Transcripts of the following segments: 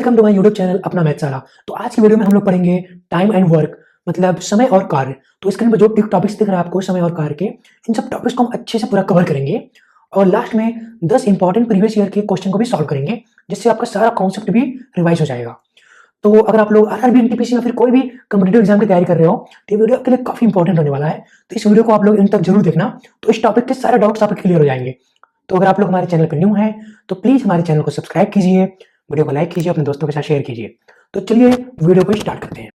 Welcome to my YouTube channel अपना मैथशाला। तो आज की वीडियो में हम लोग पढ़ेंगे टाइम एंड वर्क, मतलब समय और कार्य। तो स्क्रीन पर जो टॉपिक्स दिख रहा है आपको समय और कार्य के, इन सब टॉपिक्स को हम अच्छे से पूरा कवर करेंगे और लास्ट में 10 इंपॉर्टेंट प्रीवियस ईयर के क्वेश्चन को भी सॉल्व करेंगे, जिससे आपका सारा कॉन्सेप्ट भी रिवाइज हो जाएगा। तो अगर आप लोग आरआरबी, एनटीपीसी या फिर कोई भी कॉम्पिटिटिव एग्जाम की तैयारी कर रहे हो तो ये वीडियो आपके लिए काफी इंपॉर्टेंट होने वाला है। तो इस वीडियो को आप लोग इन तक जरूर देखना, तो इस टॉपिक के सारे डाउट्स आपके क्लियर हो जाएंगे। तो अगर आप लोग हमारे चैनल पर न्यू हैं तो प्लीज हमारे चैनल को सब्सक्राइब कीजिए, वीडियो को लाइक कीजिए, अपने दोस्तों के साथ शेयर कीजिए। तो चलिए वीडियो को स्टार्ट करते हैं।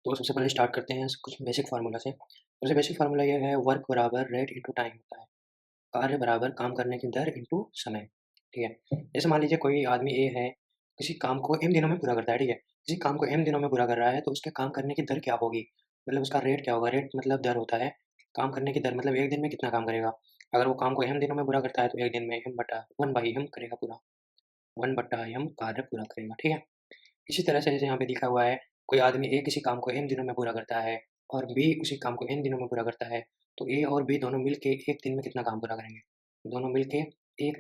तो सबसे पहले स्टार्ट करते हैं कुछ बेसिक फार्मूला से। सबसे बेसिक फार्मूला ये है, वर्क बराबर रेट इंटू टाइम होता है। कार्य बराबर काम करने की दर इंटू समय। ठीक है, जैसे मान लीजिए कोई आदमी ए है, किसी काम को एम दिनों में पूरा करता है। ठीक है, किसी काम को एम दिनों में पूरा कर रहा है तो उसके काम करने की दर क्या होगी, मतलब उसका रेट क्या होगा। रेट मतलब दर होता है, काम करने की दर मतलब एक दिन में कितना काम करेगा। अगर वो काम को एम दिनों में पूरा करता है तो एक दिन में एम बटा वन बाई एम करेगा, पूरा वन बटा एम कार्य पूरा करेगा। ठीक है, इसी तरह से जैसे यहाँ पे लिखा हुआ है, कोई आदमी ए किसी काम को एन दिनों में पूरा करता है और बी उसी काम को एन दिनों में पूरा करता है, तो ए और बी दोनों मिलके एक दिन में कितना काम पूरा करेंगे। दोनों मिलके एक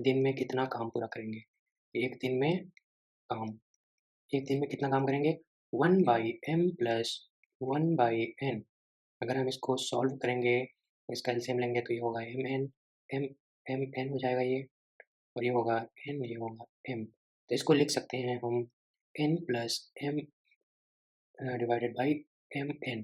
दिन में कितना काम पूरा करेंगे। एक दिन में काम एक दिन में कितना काम करेंगे, one by M plus one by N. अगर हम इसको सॉल्व करेंगे, इसका एलसीएम लेंगे तो ये होगा M N, M M N हो जाएगा ये, और ये होगा एन, ये होगा एम। तो इसको लिख सकते हैं हम N plus M divided by M N.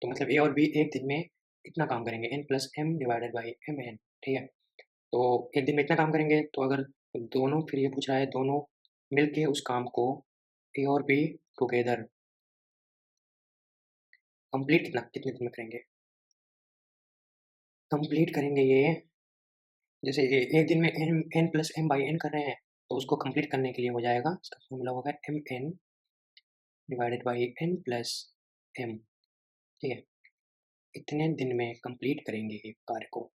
तो मतलब ए और बी एक दिन में कितना काम करेंगे, N plus M divided by M N. ठीक है, तो एक दिन में इतना काम करेंगे, तो अगर दोनों, फिर ये पूछ रहा है दोनों मिलके उस काम को ए और बी टुगेदर कंप्लीट कितने दिन में करेंगे। कंप्लीट करेंगे ये, जैसे एक दिन में N N plus M by N कर रहे हैं, तो उसको कंप्लीट करने के लिए हो जाएगा, इसका फॉर्मूला होगा M N divided by N plus M. ठीक है, इतने दिन में कंप्लीट करेंगे ये कार्य को।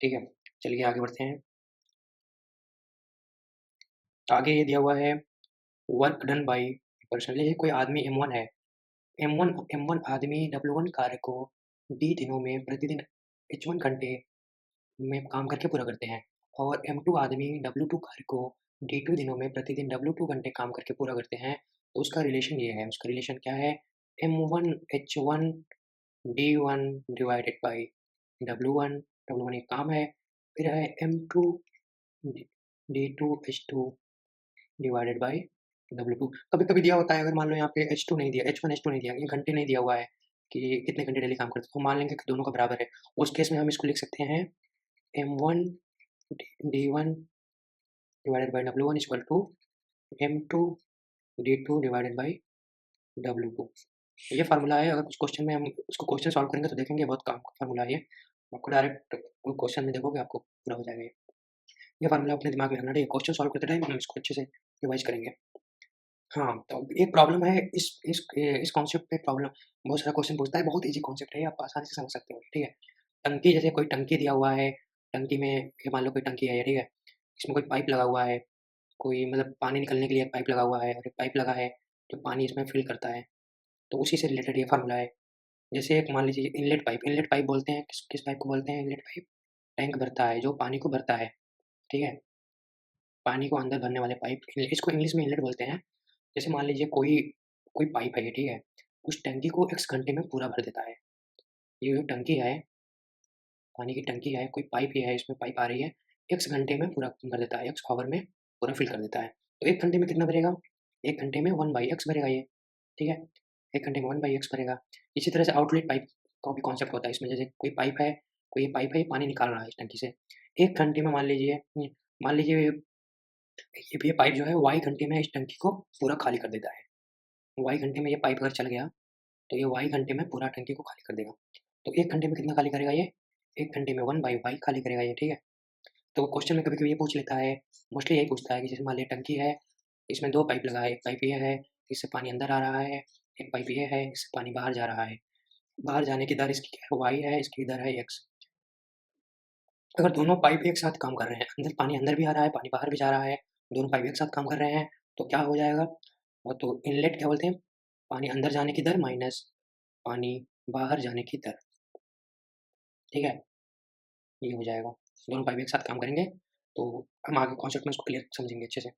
ठीक है, चलिए आगे बढ़ते हैं। आगे ये दिया हुआ है, वर्क डन बाई पर्सन। ये कोई आदमी M1 है, M1 आदमी W1 कार्य को D दिनों में प्रतिदिन H1 घंटे में काम करके पूरा करते हैं, और M2 आदमी W2 कार्य को D2 दिनों में प्रतिदिन W2 घंटे काम करके पूरा करते हैं। तो उसका रिलेशन ये है, उसका रिलेशन क्या है, M1 H1 D1 divided by W1 एक काम है, फिर है M2 D2 H2 divided by W2। कभी-कभी दिया होता है, अगर मान लो यहाँ पे H2 नहीं दिया, H1 H2 नहीं दिया, ये घंटे नहीं दिया हुआ है कि कितने घंटे डेली काम करते हैं, तो मान लेंगे कि दोनों का बराबर है। उस केस में हम इसको लिख सकते हैं M1 D1 divided by W1 equal to M2 D2 divided by W2। ये फार्मूला है, अगर कुछ क्वेश्चन में हम उसको क्वेश्चन सॉल्व करेंगे तो देखेंगे बहुत काम का फार्मूला है ये। आपको डायरेक्ट क्वेश्चन में देखोगे आपको पूरा हो जाएगा ये फार्मूला अपने दिमाग में रखना। ठीक है, क्वेश्चन सॉल्व करते टाइम हम इसको अच्छे से रिवाइज करेंगे। हाँ, तो एक प्रॉब्लम है इस कॉन्सेप्ट पे, प्रॉब्लम बहुत सारा क्वेश्चन पूछता है, बहुत ईजी कॉन्सेप्ट है, आप आसानी से समझ सकते हो। ठीक है, टंकी, जैसे कोई टंकी दिया हुआ है, टंकी में ये मान लो कोई टंकी है, ठीक है, इसमें कोई पाइप लगा हुआ है, कोई मतलब पानी निकलने के लिए पाइप लगा हुआ है, और एक पाइप लगा है जो पानी इसमें फिल करता है, तो उसी से रिलेटेड ये फार्मूला है। जैसे एक मान लीजिए इनलेट पाइप बोलते हैं, किस पाइप को बोलते हैं, इनलेट पाइप। टैंक भरता है, जो पानी को भरता है, ठीक है, पानी को अंदर भरने वाले पाइप, इसको इंग्लिश में इनलेट बोलते हैं। जैसे मान लीजिए कोई कोई पाइप है ये, ठीक है, उस टंकी को x घंटे में पूरा भर देता है। ये जो टंकी है, पानी की टंकी है, कोई पाइप ही है, इसमें पाइप आ रही है, x घंटे में पूरा भर देता है, x आवर में पूरा फिल कर देता है। तो एक घंटे में कितना भरेगा, एक घंटे में वन बाई एक्स भरेगा ये। ठीक है, एक घंटे में वन बाई एक्स भरेगा। इसी तरह से आउटलेट पाइप का भी कॉन्सेप्ट होता है इसमें। जैसे कोई पाइप है, कोई ये पाइप है, ये पानी निकाल रहा है इस टंकी से, एक घंटे में मान लीजिए ये पाइप जो है वाई घंटे में इस टंकी को पूरा खाली कर देता है। वाई घंटे में ये पाइप अगर चल गया तो ये वाई घंटे में पूरा टंकी को खाली कर देगा। तो एक घंटे में कितना खाली करेगा ये, एक घंटे में वन बाई वाई खाली करेगा ये। ठीक है, तो क्वेश्चन में कभी-कभी ये पूछ लेता है, मोस्टली यही पूछता है कि जैसे मान लीजिए टंकी है, इसमें 2 पाइप लगा है, एक पाइप ये है, इससे पानी अंदर आ रहा है, एक पाइप ये है, इससे पानी बाहर जा रहा है। बाहर जाने की दर इसकी क्या है, वाई है, इसकी दर है एक्स। अगर दोनों पाइप एक साथ काम कर रहे हैं, अंदर पानी अंदर भी आ रहा है, पानी बाहर भी जा रहा है, दोनों पाइप एक साथ काम कर रहे हैं, तो क्या हो जाएगा, तो इनलेट क्या बोलते हैं, पानी अंदर जाने की दर माइनस पानी बाहर जाने की दर। ठीक है, ये हो जाएगा, दोनों पाइप एक साथ काम करेंगे तो हम आगे कॉन्सेप्ट में उसको क्लियर समझेंगे अच्छे से।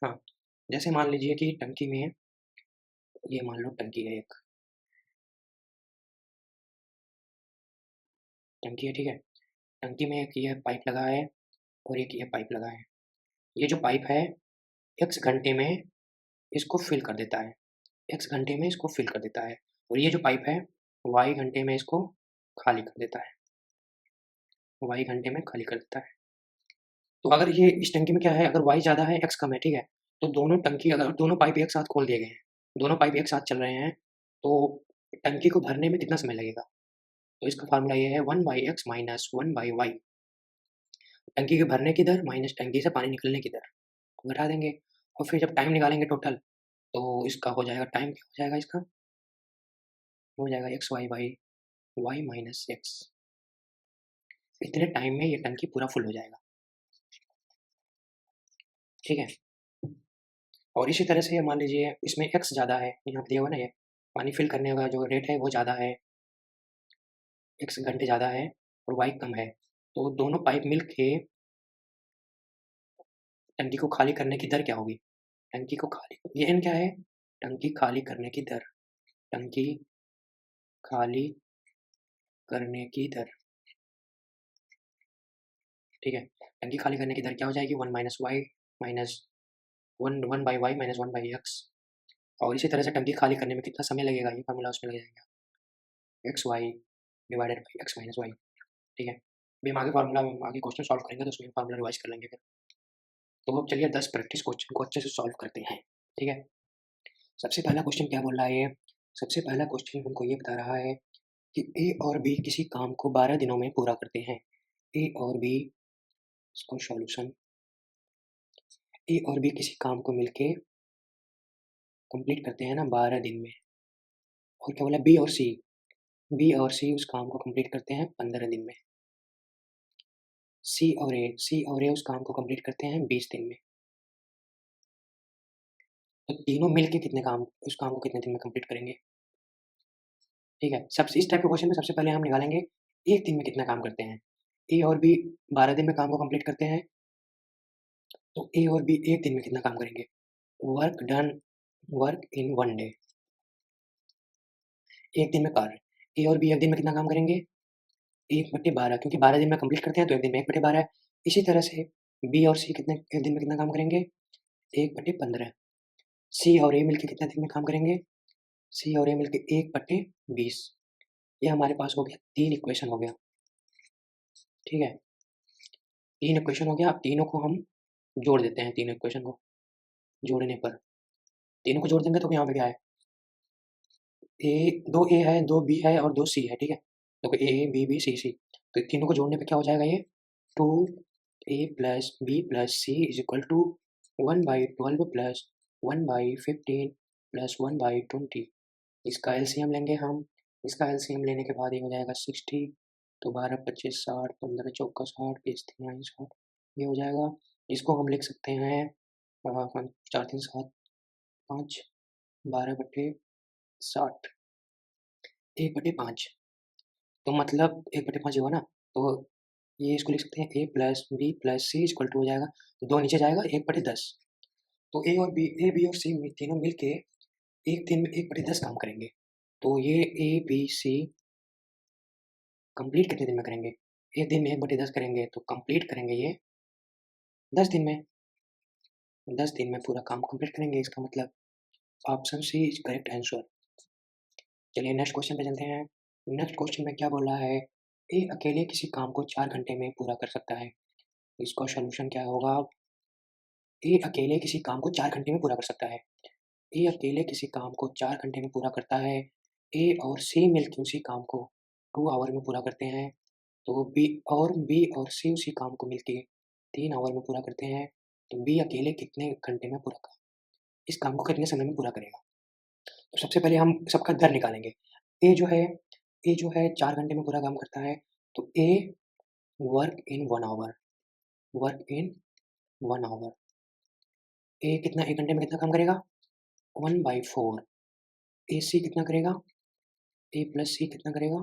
हाँ, जैसे मान लीजिए कि टंकी में ये मान लो टंकी है एक, टंकी है, ठीक है? टंकी में एक ये पाइप लगा है और एक ये पाइप लगा है। ये जो पाइप है x घंटे में इसको फिल कर देता है, x घंटे में इसको फिल कर देता है, और ये जो पाइप है y घंटे में इसको खाली कर देता है, y घंटे में खाली कर देता है। तो अगर ये इस टंकी में क्या है, अगर y ज़्यादा है x कम है, ठीक है? तो दोनों टंकी अगर दोनों पाइप एक साथ खोल दिए गए हैं, दोनों पाइप एक साथ चल रहे हैं, तो टंकी को भरने में कितना समय लगेगा? तो इसका फ़ॉर्मूला ये है 1/x माइनस 1/y। टंकी के भरने की दर माइनस टंकी से पानी निकलने की दर को घटा देंगे, और फिर जब टाइम निकालेंगे टोटल, तो इसका हो जाएगा, टाइम क्या हो जाएगा इसका? हो जाएगा y माइनस x। इतने टाइम में ये टंकी पूरा फुल हो जाएगा, ठीक है? और इसी तरह से मान लीजिए इसमें x ज़्यादा है, यहाँ पे दिया हुआ ना ये, पानी फिल करने का जो रेट है वो ज़्यादा है, x घंटे ज़्यादा है और y कम है, तो दोनों पाइप मिल के टंकी को खाली करने की दर क्या होगी? टंकी को खाली, ये n क्या है? टंकी खाली करने की दर, टंकी खाली करने की दर, ठीक है? टंकी खाली करने की दर क्या हो जाएगी? 1 minus Y minus 1 by Y minus 1 by X. और इसी तरह से टंकी खाली करने में कितना समय लगेगा, ये फार्मूला उसमें लग जाएगा, X Y divided by X minus Y, ठीक है? अभी हम आगे फार्मूला आगे क्वेश्चन सॉल्व करेंगे तो उसमें फार्मूला रिवाइज कर लेंगे फिर। तो अब चलिए 10 प्रैक्टिस क्वेश्चन को अच्छे से सॉल्व करते हैं, ठीक है? सबसे पहला क्वेश्चन क्या बोल रहा है ये? सबसे पहला क्वेश्चन हमको ये बता रहा है कि ए और बी किसी काम को 12 दिनों में पूरा करते हैं। ए और बी, इसको सॉल्यूशन, ए और बी किसी काम को मिलके कंप्लीट करते हैं ना 12 दिन में। और क्या बोला? बी और सी, बी और सी उस काम को कंप्लीट करते हैं 15 दिन में। सी और ए, सी और ए उस काम को कंप्लीट करते हैं 20 दिन में। तो तीनों मिलके कितने काम, उस काम को कितने दिन में कंप्लीट करेंगे? ठीक है, सबसे इस टाइप के क्वेश्चन में सबसे पहले हम निकालेंगे एक दिन में कितना काम करते हैं। ए और बी 12 दिन में काम को कंप्लीट करते हैं, तो ए और बी एक दिन में कितना काम करेंगे? Work done, work in 1 day, एक दिन में कार्य। ए और बी एक दिन में कितना काम करेंगे? 1/12, क्योंकि 12 दिन में कंप्लीट करते हैं तो एक दिन में 1/12 है। इसी तरह से बी और सी कितने एक दिन में कितना काम करेंगे? 1/15। सी और ए मिलके कितने दिन में काम करेंगे? सी और ए मिलके 1/20। ये हमारे पास हो गया 3 इक्वेशन हो गया, ठीक है? 3 इक्वेशन हो गया, अब तीनों को हम जोड़ देते हैं, तीनों इक्वेशन को जोड़ने पर, तीनों को जोड़ देंगे तो यहाँ पे क्या है? दो ए है, 2 बी है और 2 सी है, ठीक है? तो ए बी बी सी सी, तो तीनों को जोड़ने पे क्या हो जाएगा ये? 2a plus B plus C is equal to 1/12 plus 1/15 plus 1/20। इसका एलसीएम लेंगे हम, इसका एलसीएम लेने के बाद ये हो जाएगा 60, तो 12 25 60, 15 चौका 60, 20 3 60, ये हो जाएगा। इसको हम लिख सकते हैं 4 3 7 5, 12/60, 1/5। तो मतलब 1/5 हुआ ना, तो ये इसको लिख सकते हैं A plus B plus C equal to हो जाएगा, 2 नीचे जाएगा 1/10। तो ए बी और सी तीनों मिलके एक दिन में 1/10 काम करेंगे। तो ये ए बी सी कंप्लीट कितने दिन में करेंगे? एक दिन में 1/10 करेंगे तो कंप्लीट करेंगे ये 10 दिन में, 10 दिन में पूरा काम कंप्लीट करेंगे। इसका मतलब option C is correct answer. चलिए नेक्स्ट क्वेश्चन पे चलते हैं। नेक्स्ट क्वेश्चन में क्या बोल रहा है? ए अकेले किसी काम को 4 घंटे में पूरा कर सकता है। इसका सॉल्यूशन क्या होगा? ए अकेले किसी काम को 4 घंटे में पूरा कर सकता है। ए अकेले किसी काम को 4 घंटे में पूरा करता है। ए और सी मिलकर उसी काम को 2 आवर में पूरा करते हैं। तो बी और सी उसी काम को मिलके 3 आवर में पूरा करते हैं। तो बी अकेले कितने घंटे में पूरा इस काम को कितने समय में पूरा करेगा? तो सबसे पहले हम सबका दर निकालेंगे। ए जो है ए जो है 4 घंटे में पूरा काम करता है, तो A work in 1 hour, work in 1 hour. A कितना 1 घंटे में कितना काम करेगा? 1/4। ए सी कितना करेगा? ए प्लस सी कितना करेगा?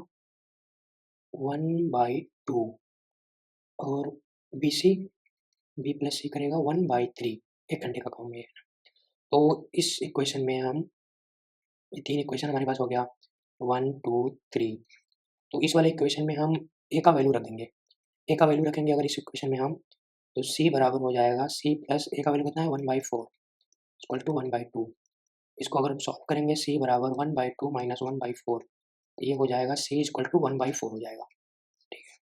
1/2। और बी सी बी प्लस सी करेगा 1/3, 1 घंटे का काम है। तो इस इक्वेशन में हम ये 3 इक्वेशन हमारे पास हो गया 1, 2, 3। तो इस वाले इक्वेशन में हम ए का वैल्यू रख देंगे। ए का वैल्यू रखेंगे अगर इस इक्वेशन में हम, तो सी बराबर हो जाएगा सी प्लस ए का वैल्यू कितना है 1/4 इक्वल टू 1/2। इसको अगर हम सॉल्व करेंगे सी बराबर 1/2 माइनस 1/4, तो ये हो जाएगा सी इक्वल टू 1/4 हो जाएगा। ठीक है,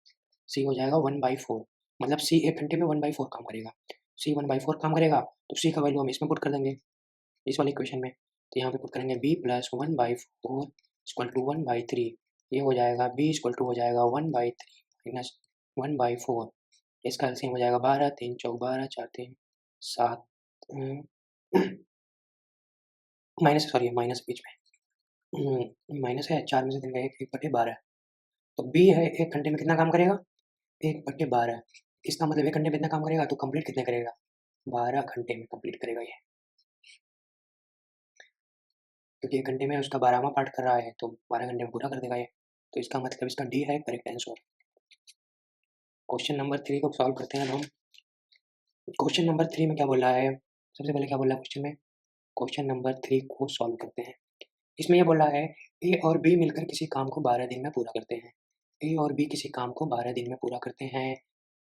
सी हो जाएगा 1/4, मतलब सी 1 घंटे में 1/4 काम करेगा। सी 1/4 काम करेगा तो सी का वैल्यू हम इसमें पुट कर देंगे इस वाले इक्वेशन में। तो यहाँ पे पुट करेंगे बी प्लस 1/4 इक्वल टू 1/3। ये हो जाएगा बी इक्वल टू हो जाएगा 1/3 माइनस 1/4। इसका एलसीएम हो जाएगा 12, 3 चौक 12, 4 3 7 माइनस, सॉरी माइनस बीच में माइनस है, 4 में से 3 गए 1/12। तो बी है 1 घंटे में कितना काम करेगा 1/12। इसका मतलब 1 घंटे में कितना काम करेगा, तो कंप्लीट कितने करेगा 12 घंटे में कंप्लीट करेगा ये, क्योंकि 1 घंटे में उसका 12वां पार्ट कर रहा है तो 12 घंटे में पूरा कर देगा ये। तो इसका मतलब इसका डी है करेक्ट आंसर। क्वेश्चन नंबर 3 को सॉल्व करते हैं अब हम। क्वेश्चन नंबर 3 में क्या बोला है, सबसे पहले क्या बोला है क्वेश्चन में, क्वेश्चन नंबर 3 को सॉल्व करते हैं। इसमें ये बोला है ए और बी मिलकर किसी काम को 12 दिन में पूरा करते हैं। ए और बी किसी काम को 12 दिन में पूरा करते हैं।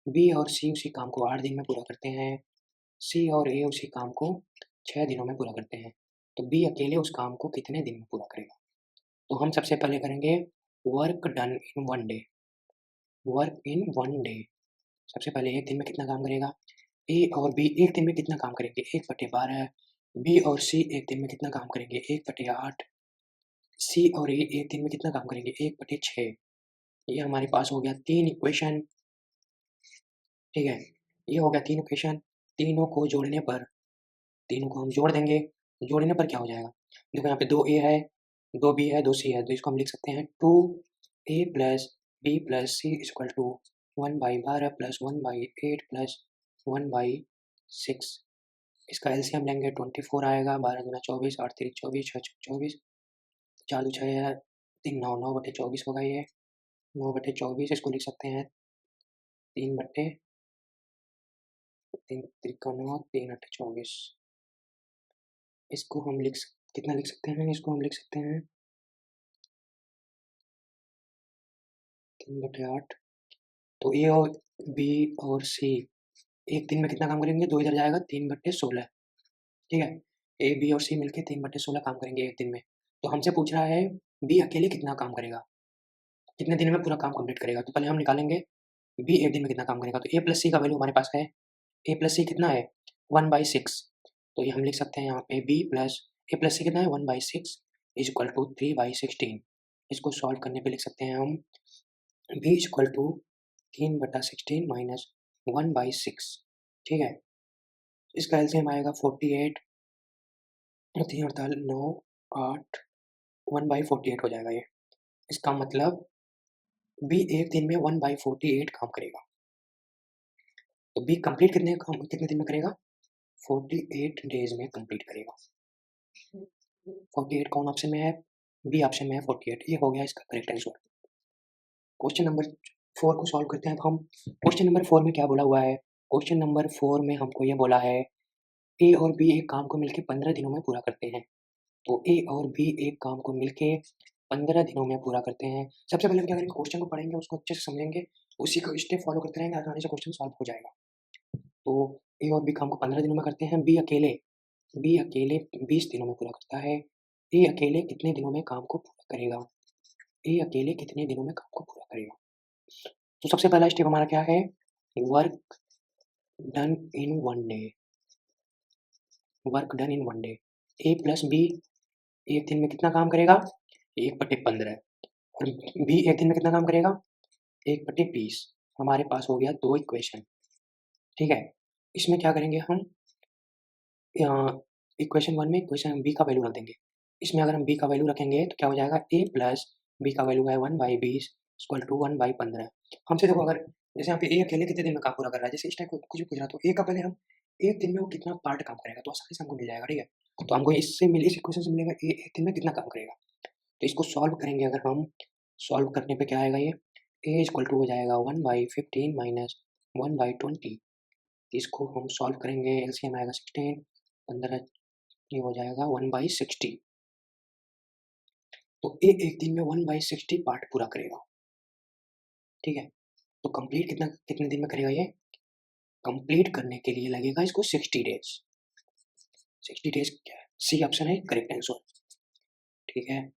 बी और सी उसी काम को 8 दिन में पूरा करते हैं। सी और ए उसी काम को 6 दिनों में पूरा करते हैं। तो बी अकेले उस काम को कितने दिन में पूरा करेगा। तो हम सबसे पहले करेंगे work done in 1 day. Work in 1 day, सबसे पहले एक दिन में कितना काम करेगा, ए और बी एक दिन में कितना काम करेंगे 1/12। बी और सी एक दिन में कितना काम करेंगे 1/8। सी और ए एक दिन में कितना काम करेंगे 1/6। ये हमारे पास हो गया 3 इक्वेशन। ठीक है, ये हो गया 3 इक्वेशन। तीनों को जोड़ने पर, तीनों को हम जोड़ देंगे, जोड़ने पर क्या हो जाएगा, देखो यहाँ पे 2 ए है, 2 बी है, 2 सी है, तो इसको हम लिख सकते हैं 2a plus B plus C equal to 1/12 plus 1/8 plus 1/6। इसका एलसीएम लेंगे 24 आएगा, 12 दूना 24, 8 3 24, 6 24, 4 2 6 है, 3 9, 9/24 होगा ये, 9/24। इसको लिख सकते हैं 3 त्रिका 9, 3/24। इसको हम कितना लिख सकते हैं, इसको हम लिख सकते हैं 3/8। तो ए और बी और सी एक दिन में कितना काम करेंगे, 2 इधर जाएगा 3/16। ठीक है, ए बी और सी मिलके 3/16 काम करेंगे एक दिन में। तो हमसे पूछ रहा है बी अकेले कितना काम करेगा, कितने दिन में पूरा काम कंप्लीट करेगा। तो पहले हम निकालेंगे बी एक दिन में कितना काम करेगा। तो ए प्लस सी का वैल्यू हमारे पास है, ए प्लस सी कितना है 1/6। तो ये हम लिख सकते हैं यहाँ पे बी प्लस ए प्लस सी कितना है 1/6 इज इक्वल टू 3/16। इसको सॉल्व करने पे लिख सकते हैं हम B is equal to 3/16 minus 1/6। ठीक है, इसका एलसीएम आएगा 48, 3 अड़ताल 9 8, 1/48 हो जाएगा ये। इसका मतलब बी एक दिन में 1/48 काम करेगा। तो बी कंप्लीट कितने दिन में करेगा 48 डेज में कंप्लीट करेगा। 48 कौन ऑप्शन में है, बी ऑप्शन में है 48। ये हो गया इसका करेक्ट आंसर। क्वेश्चन नंबर 4 को सॉल्व करते हैं अब हम। क्वेश्चन नंबर 4 में क्या बोला हुआ है, क्वेश्चन नंबर 4 में हमको ये बोला है ए और बी एक काम को मिलके 15 दिनों में पूरा करते हैं। तो ए और बी एक काम को मिलके 15 दिनों में पूरा करते हैं। सबसे पहले हम क्या करेंगे, क्वेश्चन को पढ़ेंगे, उसको अच्छे से समझेंगे, उसी को स्टेप फॉलो करते रहेंगे, आसानी से क्वेश्चन सॉल्व हो जाएगा। तो ए और बी काम को 15 दिनों में करते हैं। बी अकेले 20 दिनों में पूरा करता है। ए अकेले कितने दिनों में काम को पूरा करेगा, ए अकेले कितने दिनों में काम को पूरा करेगा। तो सबसे पहला स्टेप हमारा क्या है, work done in 1 day. Work done in 1 day, A plus B एक दिन में कितना काम करेगा 1/15 और बी एक दिन में कितना काम करेगा 1/20। हमारे पास हो गया 2 इक्वेशन। ठीक है, इसमें क्या करेंगे हम, इक्वेशन 1 में इक्वेशन बी का वैल्यू रख देंगे। इसमें अगर हम बी का वैल्यू रखेंगे तो क्या हो जाएगा, ए प्लस बी का वैल्यू है 1/20 इक्वल टू 1/15। हमसे देखो अगर जैसे यहाँ पे ए अकेले कितने दिन में काम पूरा कर रहा है, जैसे इस टाइप कुछ भी पूछ रहा है, तो ए का पहले हम एक दिन में वो कितना पार्ट काम करेगा तो आसानी से हमको मिल जाएगा। ठीक है, तो हमको इस इक्वेशन से मिलेगा ए एक दिन में कितना काम करेगा। तो इसको सॉल्व करेंगे अगर हम, सॉल्व करने पे क्या आएगा, ये ए इक्वल टू हो जाएगा 1/15 माइनस 1/20। तो इसको हम सॉल्व करेंगे, एलसीएम आएगा 16, 15 ये हो जाएगा 1/60। तो ये एक दिन में 1/60 पार्ट पूरा करेगा, ठीक है। तो कंप्लीट कितने दिन में करेगा ये? कंप्लीट करने के लिए लगेगा इसको 60 डेज। 60 डेज क्या है? सी ऑप्शन है करेक्ट आंसर, ठीक है।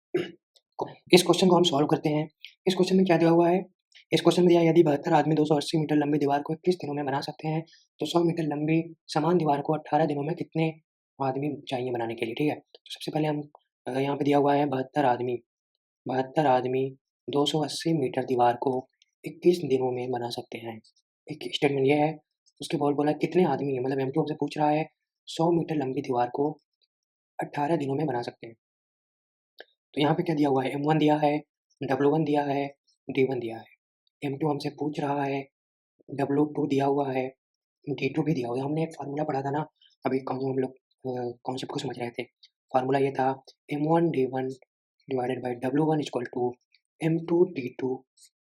इस क्वेश्चन को हम सॉल्व करते हैं। इस क्वेश्चन में क्या दिया हुआ है? इस क्वेश्चन में दिया यदि 72 आदमी 280 मीटर लंबी दीवार को 21 दिनों में बना सकते हैं, तो 100 मीटर लंबी समान दीवार को 18 दिनों में कितने आदमी चाहिए बनाने के लिए, ठीक है। तो सबसे पहले हम यहाँ पे दिया हुआ है 72 आदमी 280 मीटर दीवार को 21 दिनों में बना सकते हैं। एक स्टेटमेंट ये है। उसके बाद बोला कितने आदमी, मतलब M2 हमसे पूछ रहा है 100 मीटर लंबी दीवार को 18 दिनों में बना सकते हैं। तो यहाँ पे क्या दिया हुआ है? M1 दिया है, W1 दिया है, D1 दिया है। M2 हमसे पूछ रहा है, W2 दिया हुआ है, D2 भी दिया हुआ है। हमने एक फार्मूला पढ़ा था ना, अभी हम लोग कॉन्सेप्ट को समझ रहे थे। फार्मूला ये था M1 D1 divided by W1 equal to M2 D2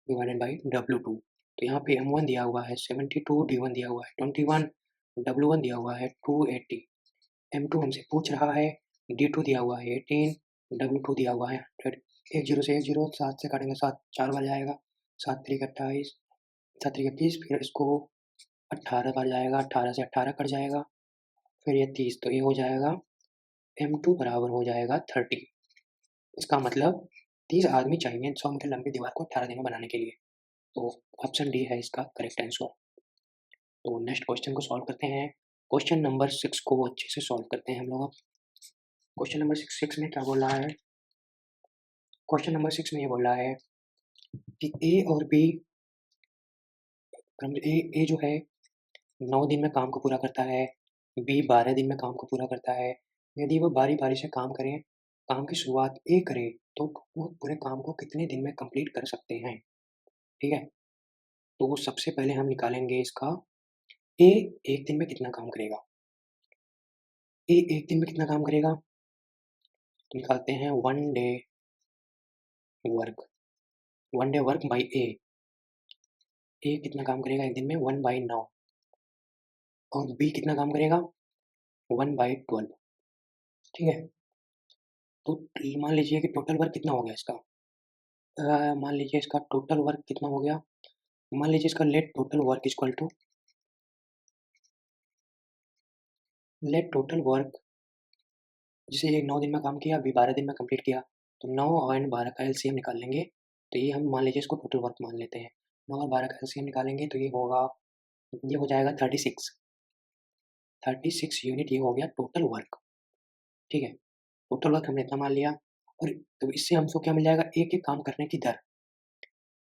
divided by W2। तो यहाँ पे M1 दिया हुआ है 72, D1 दिया हुआ है 21, W1 दिया हुआ है 280। M2 हमसे पूछ रहा है, D2 दिया हुआ है 18, W2 दिया हुआ है 100। एक जीरो से एक जीरो, 7 से काटेंगे 7 4 बार जाएगा, 7 3 28, 7 3 21, फिर इसको 18 बार जाएगा, 18 से 18 कट जाएगा, फिर ये 30, तो ये हो जाएगा M2 बराबर हो जाएगा 30। इसका मतलब 30 आदमी चाहिए 100 मीटर लंबी दीवार को 18 दिन में बनाने के लिए। तो ऑप्शन डी है इसका करेक्ट आंसर। तो नेक्स्ट क्वेश्चन को सॉल्व करते हैं। क्वेश्चन नंबर 6 को अच्छे से सॉल्व करते हैं हम लोग। क्वेश्चन नंबर 6 में क्या बोल रहा है? क्वेश्चन नंबर 6 में ये बोल रहा है कि ए और बी, ए जो है 9 दिन में काम को पूरा करता है, बी 12 दिन में काम को पूरा करता है। यदि वो बारी बारी से काम करें, काम की शुरुआत ए करे, तो वो पूरे काम को कितने दिन में कंप्लीट कर सकते हैं, ठीक है। तो वो सबसे पहले हम निकालेंगे इसका ए एक दिन में कितना काम करेगा। ए एक दिन में कितना काम करेगा, तो निकालते हैं वन डे वर्क बाई ए। ए कितना काम करेगा एक दिन में 1/9, और बी कितना काम करेगा 1/12, ठीक है। तो मान लीजिए कि टोटल वर्क कितना हो गया इसका। मान लीजिए इसका टोटल वर्क कितना हो गया। मान लीजिए इसका let total work equal to let total work, जैसे ये 9 दिन में काम किया, अभी 12 दिन में कंप्लीट किया, तो 9 और 12 का एलसीएम निकाल लेंगे। तो ये हम मान लीजिए इसको टोटल वर्क मान लेते हैं। 9 और 12 का एलसीएम निकालेंगे तो ये हो जाएगा 36 यूनिट। ये हो गया टोटल वर्क, ठीक है। टोटल वर्क हमने इतना मान लिया। और तो इससे हमको क्या मिल जाएगा, एक एक काम करने की दर।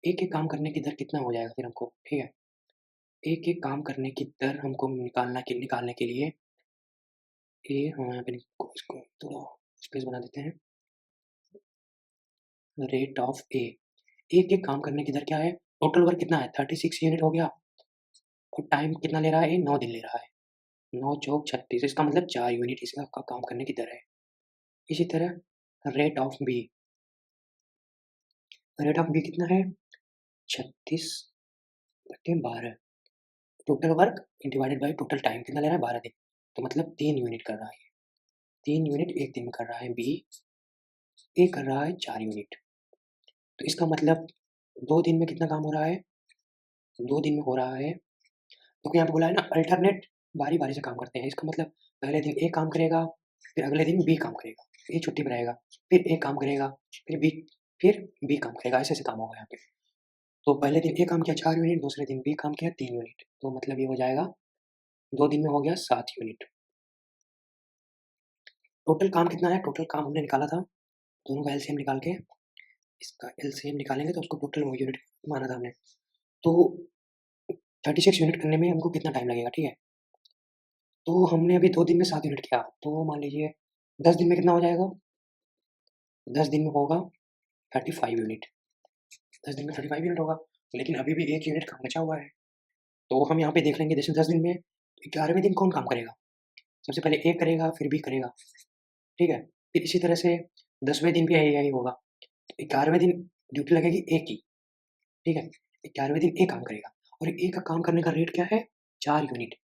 एक एक काम करने की दर कितना हो जाएगा फिर हमको, ठीक है। एक एक काम करने की दर हमको निकालने के लिए हम यहाँ पे इसको थोड़ा स्पेस बना देते हैं। रेट ऑफ ए, एक एक काम करने की दर क्या है, टोटल वर्क कितना है 36 यूनिट हो गया, और टाइम कितना ले रहा है, 9 दिन ले रहा है। 9 चौक 36, इसका मतलब 4 यूनिट इसका काम करने की दर है। इसी तरह रेट ऑफ बी कितना है 36/12, total work divided by total time कितना ले रहा है 12 दिन, तो मतलब 3 यूनिट कर रहा है। 3 यूनिट एक दिन में कर रहा है बी, ए कर रहा है 4 यूनिट। तो इसका मतलब 2 दिन में कितना काम हो रहा है, 2 दिन में हो रहा है, क्योंकि यहाँ पे बोला है ना अल्टरनेट बारी बारी से काम करते हैं। इसका मतलब पहले दिन ए काम करेगा, फिर अगले दिन बी काम करेगा, ए छुट्टी पर रहेगा, फिर ए काम करेगा, फिर बी काम करेगा, ऐसे ऐसे काम होगा यहाँ पे। तो पहले दिन ए काम किया 4 यूनिट, दूसरे दिन बी काम किया 3 यूनिट, तो मतलब ये हो जाएगा 2 दिन में हो गया 7 यूनिट। टोटल काम कितना है, टोटल काम हमने निकाला था, दोनों का एलसीएम निकाल के इसका एलसीएम निकालेंगे तो उसको टोटल यूनिट माना था हमने। तो 36 यूनिट करने में हमको कितना टाइम लगेगा, ठीक है। तो हमने अभी 2 दिन में 7 यूनिट किया, तो मान लीजिए 10 दिन में कितना हो जाएगा, 10 दिन में होगा 35 यूनिट। 10 दिन में 35 यूनिट होगा, लेकिन अभी भी 1 यूनिट काम बचा हुआ है। तो हम यहाँ पे देख लेंगे, जैसे 10 दिन में 11वें दिन कौन काम करेगा, सबसे पहले ए करेगा, फिर बी करेगा, ठीक है। फिर इसी तरह से 10वें दिन भी यही होगा। तो 11वें दिन ड्यूटी लगेगी ए की, ठीक है। 11वें दिन ए काम करेगा, और ए का काम करने का रेट क्या है 4 यूनिट।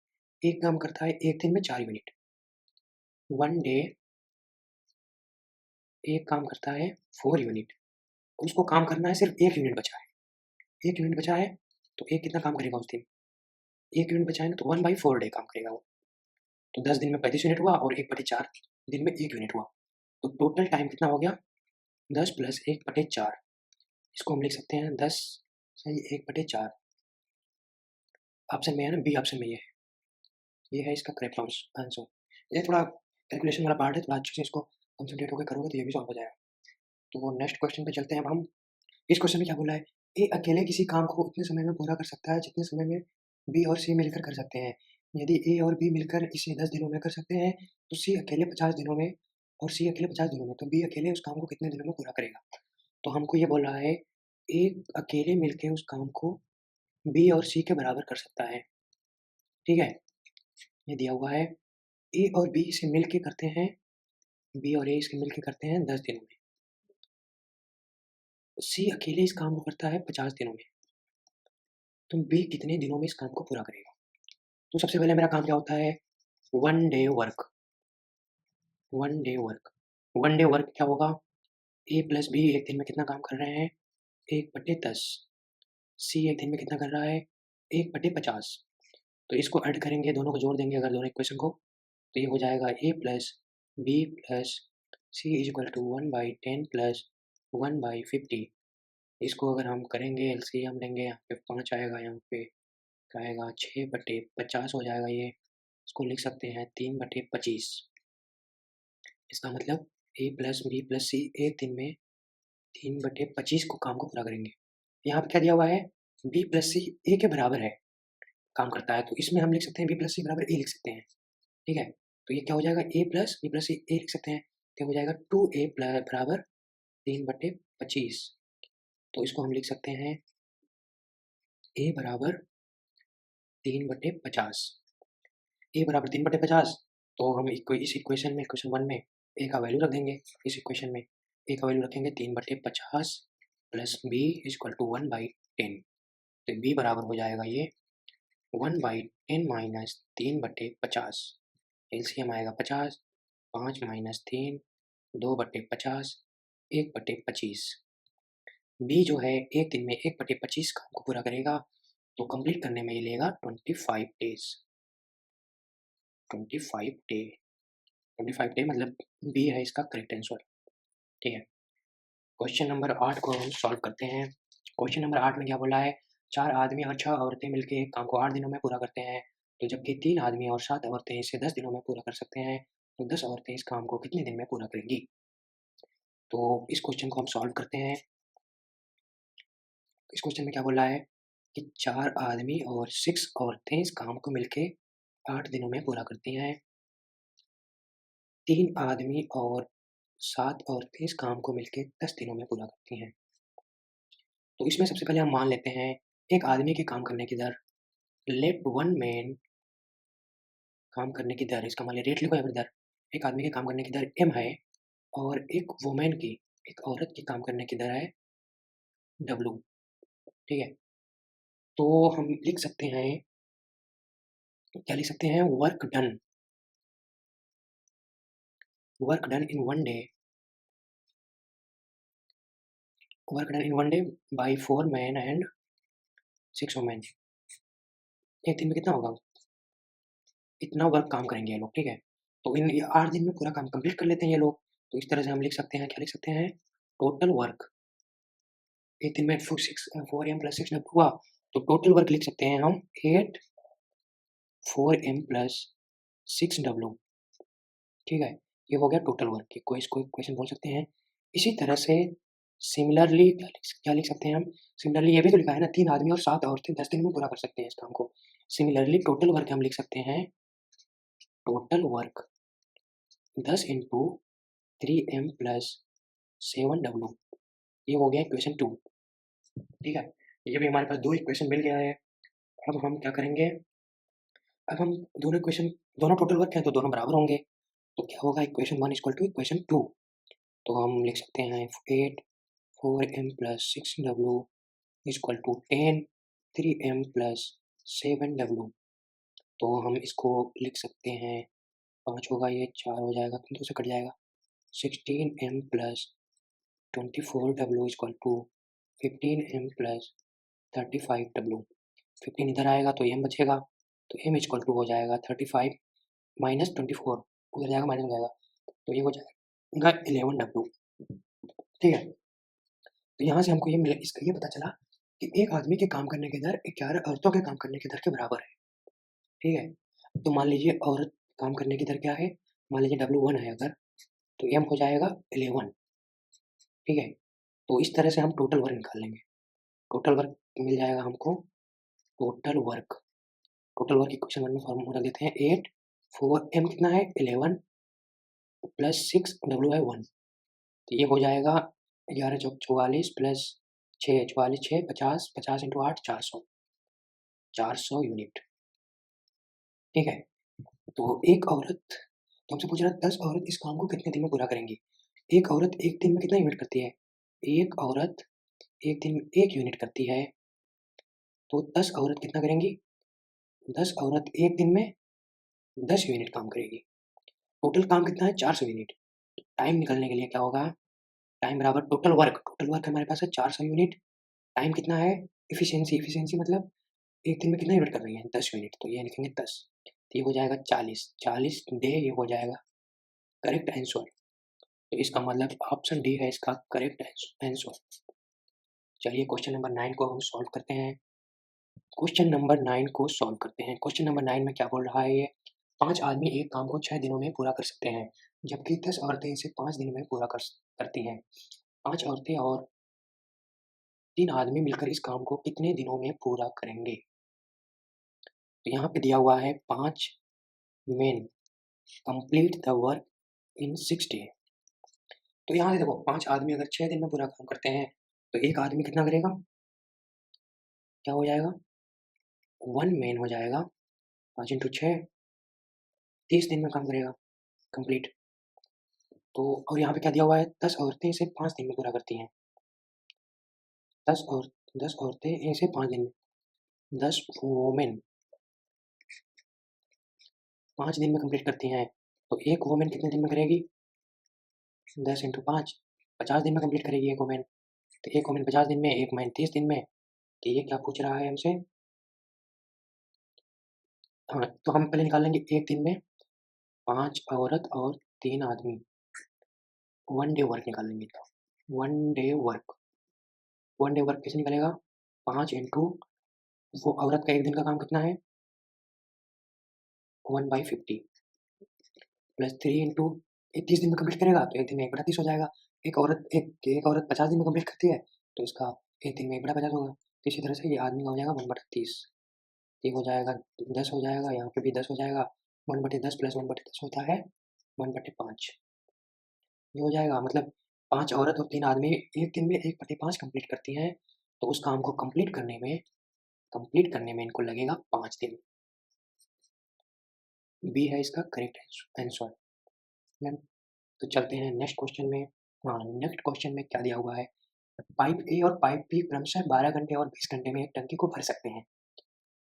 एक काम करता है एक दिन में 4 यूनिट। 1 डे एक काम करता है 4 यूनिट। उसको काम करना है सिर्फ 1 यूनिट बचा है। 1 यूनिट बचा है तो 1 कितना काम करेगा उस दिन? 1 यूनिट बचा है ना तो 1/4 डे काम करेगा वो। तो 10 दिन में 35 यूनिट हुआ और 1/4 दिन में 1 यूनिट हुआ। तो टोटल टाइम कितना हो गया? 10 + 1/4। इसको हम लिख सकते हैं 10 सही 1/4। ऑप्शन में है ना, बी ऑप्शन में ये है इसका करेक्ट आंसर। ये थोड़ा कैलकुलेशन वाला पार्ट है, थोड़ा अच्छे से इसको कंसंट्रेट होकर करोगे तो ये भी सॉल्व हो जाएगा। तो नेक्स्ट क्वेश्चन पे चलते हैं अब हम। इस क्वेश्चन में क्या बोला है? ए अकेले किसी काम को उतने समय में पूरा कर सकता है जितने समय में बी और सी मिलकर कर सकते हैं। यदि ए और बी मिलकर इसे 10 दिनों में कर सकते हैं तो सी अकेले 50 दिनों में और सी अकेले 50 दिनों में, तो बी अकेले उस काम को कितने दिनों में पूरा करेगा? तो हमको ये बोल रहा है ए अकेले मिलके उस काम को बी और सी के बराबर कर सकता है। ठीक है, ये दिया हुआ है। ए और बी इसे मिलके करते हैं, बी और ए इसके मिलके करते हैं 10 दिनों में। सी अकेले इस काम को करता है 50 दिनों में। तो बी कितने दिनों में इस काम को पूरा करेगा? तो सबसे पहले मेरा काम क्या होता है? 1 day work. 1 day work. 1 day work क्या होगा? ए प्लस बी एक दिन में कितना काम कर रहे हैं? 1/10। सी एक दिन में कितना कर रहा है? 1/50। तो इसको ऐड करेंगे, दोनों को जोड़ देंगे अगर दोनों इक्वेशन को, तो ये हो जाएगा A plus B plus C is equal to 1/10 plus 1/50। इसको अगर हम करेंगे एलसीएम लेंगे, यहाँ पे 5 आएगा, यहाँ पे क्या आएगा 6/50 हो जाएगा ये। इसको लिख सकते हैं 3/25। इसका मतलब ए प्लस बी प्लस सी एक दिन में 3/25 को काम को पूरा करेंगे। यहाँ पे क्या दिया हुआ है? बी प्लस सी ए के बराबर है, काम करता है, तो इसमें हम लिख सकते हैं बी प्लस सी बराबर ए लिख सकते हैं। ठीक है, तो ये क्या हो जाएगा? ए प्लस बी प्लस सी ए लिख सकते हैं, तो हो जाएगा 2a बराबर 3/25। तो इसको हम लिख सकते हैं ए बराबर 3/50। ए बराबर 3/50, तो हम इस इक्वेशन में, इक्वेशन 1 में ए का वैल्यू रख देंगे। इस इक्वेशन में ए का वैल्यू रखेंगे 3/50 plus B is equal to 1/10। तो बी बराबर हो जाएगा ये 1/10 माइनस 3/50। एलसीएम आएगा 50, 5 माइनस 3, 2/50, 1/25। बी जो है एक दिन में 1/25 काम को पूरा करेगा, तो कंप्लीट करने में ये लेगा 25 डेज। 25 डे, 25 डे मतलब बी है इसका करेक्ट आंसर। ठीक है, क्वेश्चन नंबर 8 को हम सॉल्व करते हैं। क्वेश्चन नंबर 8 में क्या बोला है? 4 आदमी और 6 औरतें मिलकर एक काम को 8 दिनों में पूरा करते हैं, तो जबकि 3 आदमी और 7 औरतें इसे 10 दिनों में पूरा कर सकते हैं, तो 10 औरतें इस काम को कितने दिन में पूरा करेंगी? तो इस क्वेश्चन को हम सॉल्व करते हैं। इस क्वेश्चन में क्या बोला है कि 4 आदमी और 6 औरतें इस काम को मिलके 8 दिनों में पूरा करती हैं। 3 आदमी और 7 औरतें इस काम को मिलके 10 दिनों में पूरा करती हैं। तो इसमें सबसे पहले हम मान लेते हैं एक आदमी के काम करने की दर, लेट वन मैन काम करने की दर, इसका मान लिया रेट लिखो या फिर दर। एक आदमी के काम करने की दर m है और एक वुमेन की, एक औरत की काम करने की दर है w। ठीक है, तो हम लिख सकते हैं, क्या लिख सकते हैं? Work done, work done in 1 day, work done in 1 day by 4 man and 6 women. एक दिन में कितना होगा? इतना वर्क काम करेंगे ये लोग। ठीक है, तो इन 8 दिन में पूरा काम कंप्लीट कर लेते हैं ये लोग। तो इस तरह से हम लिख सकते हैं, क्या लिख सकते हैं? टोटल वर्क, एक दिन में 4m प्लस 6 डब्ल्यू हुआ, तो टोटल वर्क लिख सकते हैं हम 8 4m प्लस 6w। ठीक है, ये हो गया टोटल वर्क, को इसको इक्वेशन बोल सकते हैं। इसी तरह से सिमिलरली क्या लिख सकते हैं हम? सिमिलरली ये भी तो लिखा है ना, 3 आदमी और 7 औरतें 10 दिन में पूरा कर सकते हैं इस काम को। सिमिलरली टोटल वर्क हम लिख सकते हैं, total work 10 into 3m plus 7w। ये हो गया इक्वेशन 2। ठीक है, ये भी हमारे पास 2 इक्वेशन मिल गया है। अब हम क्या करेंगे? अब हम दोनों इक्वेशन, दोनों टोटल वर्क हैं तो दोनों बराबर होंगे, तो क्या होगा? Equation 1 equal to equation 2। तो हम लिख सकते हैं 8 4m plus 6w equal to 10 3m plus 7w। तो हम इसको लिख सकते हैं 5 होगा ये 4 हो जाएगा तो 2 से कट जाएगा 16m plus 24w equal to 15m plus 35w 15 इधर आएगा तो m बचेगा तो m इक्वल टू हो जाएगा 35 माइनस 24 उधर जाएगा माइनस हो जाएगा तो ये हो जाएगा 11w। ठीक है, तो यहाँ से हमको ये मिला, इसका ये पता चला कि एक आदमी के काम करने की दर 11 औरतों के काम करने की दर के बराबर है। ठीक है, तो मान लीजिए औरत काम करने की दर क्या है, मान लीजिए W1 है अगर, तो M हो जाएगा 11। ठीक है, तो इस तरह से हम टोटल वर्क निकाल लेंगे। टोटल वर्क मिल जाएगा हमको, टोटल वर्क इक्वेशन 1 में फॉर्मूला रख देते हैं 8 4 M कितना है 11 प्लस 6 W है 1, तो ये हो जाएगा 11 चौक 44 प्लस 6 44 6 50 50 इंटू 8 400 यूनिट। ठीक है, तो एक औरत, तो हमसे पूछ रहा है 10 औरत इस काम को कितने दिन में पूरा करेंगी। एक औरत एक दिन में कितना यूनिट करती है, एक औरत एक दिन में 1 यूनिट करती है, तो 10 औरत कितना करेंगी, 10 औरत एक दिन में 10 यूनिट काम करेगी। टोटल काम कितना है 400 यूनिट। टाइम निकालने के लिए क्या होगा, टाइम बराबर टोटल वर्क हमारे पास है 400 यूनिट, टाइम कितना है, एफिशिएंसी मतलब एक दिन में कितना यूनिट कर रही है 10 यूनिट, तो ये लिखेंगे 10, तो ये हो जाएगा 40 डे, ये हो जाएगा करेक्ट आंसर। तो इसका मतलब ऑप्शन डी है इसका करेक्ट आंसर। चलिए क्वेश्चन नंबर 9 को हम सॉल्व करते हैं। क्वेश्चन नंबर 9 को सॉल्व करते हैं। क्वेश्चन नंबर 9 में क्या बोल रहा है ये, 5 आदमी एक काम को 6 दिनों में पूरा कर सकते हैं, जबकि 10 औरतें इसे 5 दिन में पूरा करती हैं। 5 औरतें और 3 आदमी मिलकर इस काम को कितने दिनों में पूरा करेंगे। तो यहाँ पे दिया हुआ है 5 main complete the work in 6 day. तो यहाँ से देखो 5 आदमी अगर 6 दिन में पूरा काम करते हैं तो एक आदमी कितना करेगा, क्या हो जाएगा 1 मेन हो जाएगा 5 इंटू 6 30 दिन में काम करेगा कंप्लीट। तो और यहाँ पे क्या दिया हुआ है 10 औरतें इसे 5 दिन में पूरा करती हैं, 10 औरतें इसे 5 दिन में, 10 वोमेन 5 दिन में कंप्लीट करती हैं, तो एक वोमेन कितने दिन में करेगी 10 इंटू 5 50 दिन में कंप्लीट करेगी एक वोमेन, तो एक वोमेन 50 दिन में, एक मैन 30 दिन में। तो ये क्या पूछ रहा है हमसे, हाँ तो हम पहले निकाल लेंगे एक दिन में 5 औरत और 3 आदमी, 1 डे वर्क निकाल लेंगे। तो 1 डे वर्क कैसे निकलेगा 5 इंटू वो औरत का एक दिन का काम कितना है 1/50 प्लस 3 इंटू 30 दिन में कंप्लीट करेगा तो एक दिन में 1/30 हो जाएगा। एक औरत 50 दिन में कंप्लीट करती है तो इसका एक दिन में 1/50 होगा। तो इसी तरह से ये आदमी का हो जाएगा 1/30, ये हो जाएगा 10 हो जाएगा, यहाँ पे भी 10 हो जाएगा, 1/10 प्लस 1/10 होता है 1/5, ये हो जाएगा। मतलब 5 औरत और 3 आदमी एक दिन में 1/5 कंप्लीट करती हैं, तो उस काम को कंप्लीट करने में इनको लगेगा 5 दिन। बी है इसका करेक्ट आंसर। तो चलते हैं नेक्स्ट क्वेश्चन में। हाँ, नेक्स्ट क्वेश्चन में क्या दिया हुआ है, पाइप ए और पाइप बी क्रमशः 12 घंटे और 20 घंटे में एक टंकी को भर सकते हैं,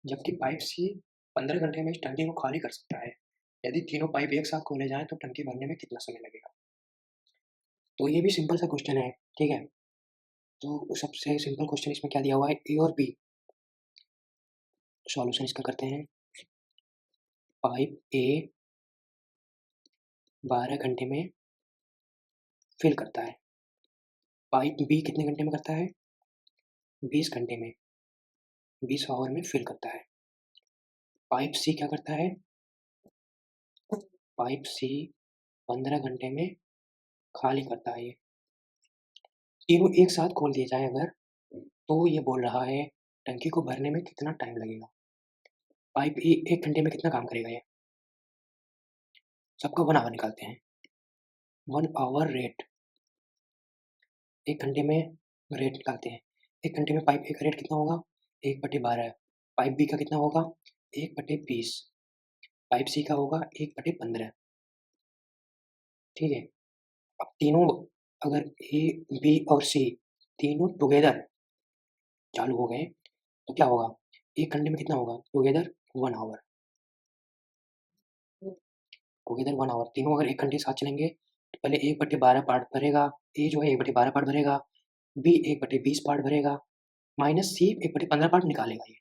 जबकि पाइप सी 15 घंटे में इस टंकी को खाली कर सकता है। यदि तीनों पाइप एक साथ खोले जाएं तो टंकी भरने में कितना समय लगेगा। तो ये भी सिंपल सा क्वेश्चन है। ठीक है, तो सबसे सिंपल क्वेश्चन इसमें क्या दिया हुआ है, ए और बी। सॉल्यूशन इसका करते हैं, पाइप ए 12 घंटे में फिल करता है, पाइप बी कितने घंटे में करता है 20 घंटे में, 20 आवर में फिल करता है। पाइप सी क्या करता है, पाइप सी 15 घंटे में खाली करता है। ये तीनों एक साथ खोल दिए जाए अगर, तो ये बोल रहा है टंकी को भरने में कितना टाइम लगेगा। पाइप ए 1 घंटे में कितना काम करेगा ये, सबका 1 आवर निकालते हैं। 1 आवर रेट, 1 घंटे में रेट निकालते हैं। 1 घंटे में पाइप ए का रेट कितना होगा 1/12, पाइप बी का कितना होगा 1/20, पाइप सी का होगा 1/15। ठीक है, अब तीनों अगर ए बी और सी तीनों टुगेदर चालू हो गए तो क्या होगा, 1 घंटे में कितना होगा टुगेदर 1 आवर। Together 1 our. तीनों अगर 1 घंटे साथ चलेंगे तो पहले 1/12 पार्ट भरेगा, ए जो है 1/12 पार्ट भरेगा, बी 1/20 पार्ट भरेगा, माइनस सी 1/15 पार्ट निकालेगा ये,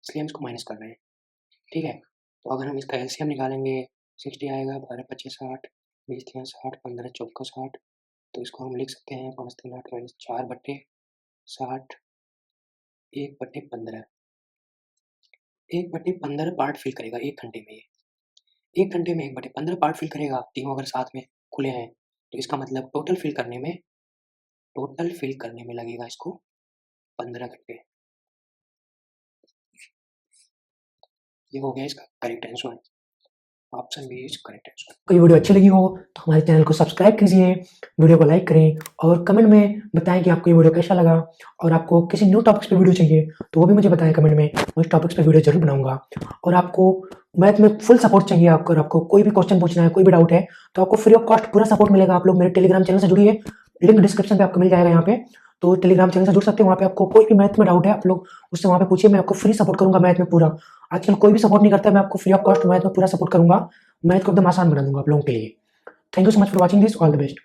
इसलिए हम इसको माइनस कर रहे हैं, ठीक है। तो अगर हम इसका एलसीएम निकालेंगे 60 आएगा, 12 25 60, 20 3 60, 15 चौका 60, तो इसको हम लिख सकते हैं 5 3 8 माइनस 4/60 1/15। 1/15 पार्ट फिल करेगा 1 घंटे में ये। 1 घंटे में 1/15 पार्ट फिल करेगा, तीनों अगर साथ में खुले हैं, तो इसका मतलब टोटल फिल करने में लगेगा इसको 15 घंटे। ये हो गया इसका correct answer. Option B is correct answer. कोई वीडियो अच्छी लगी हो तो हमारे चैनल को सब्सक्राइब कीजिए, वीडियो को लाइक करें और कमेंट में बताएं कि आपको ये वीडियो कैसा लगा। और आपको किसी न्यू टॉपिक्स पे वीडियो चाहिए तो वो भी मुझे बताएं कमेंट में, मैं उस टॉपिक्स पे वीडियो जरूर बनाऊंगा। और आपको मैथ में फुल सपोर्ट चाहिए, आपको कोई भी क्वेश्चन पूछना है, कोई भी डाउट है, तो आपको फ्री ऑफ कॉस्ट पूरा सपोर्ट मिलेगा। आप लोग मेरे टेलीग्राम चैनल से जुड़िए, लिंक डिस्क्रिप्शन पे आपको मिल जाएगा यहाँ पे, तो टेलीग्राम चैनल से जुड़ सकते हैं। वहाँ पे आपको कोई भी मैथ में डाउट है, आप लोग उससे वहाँ पे पूछिए, मैं आपको फ्री सपोर्ट करूंगा मैथ में पूरा। आजकल कोई भी सपोर्ट नहीं करता है, मैं आपको फ्री ऑफ कॉस्ट मैथ में पूरा सपोर्ट करूंगा, मैथ को एकदम आसान बना दूंगा आप लोगों के लिए। Thank you so much for watching this, all the best.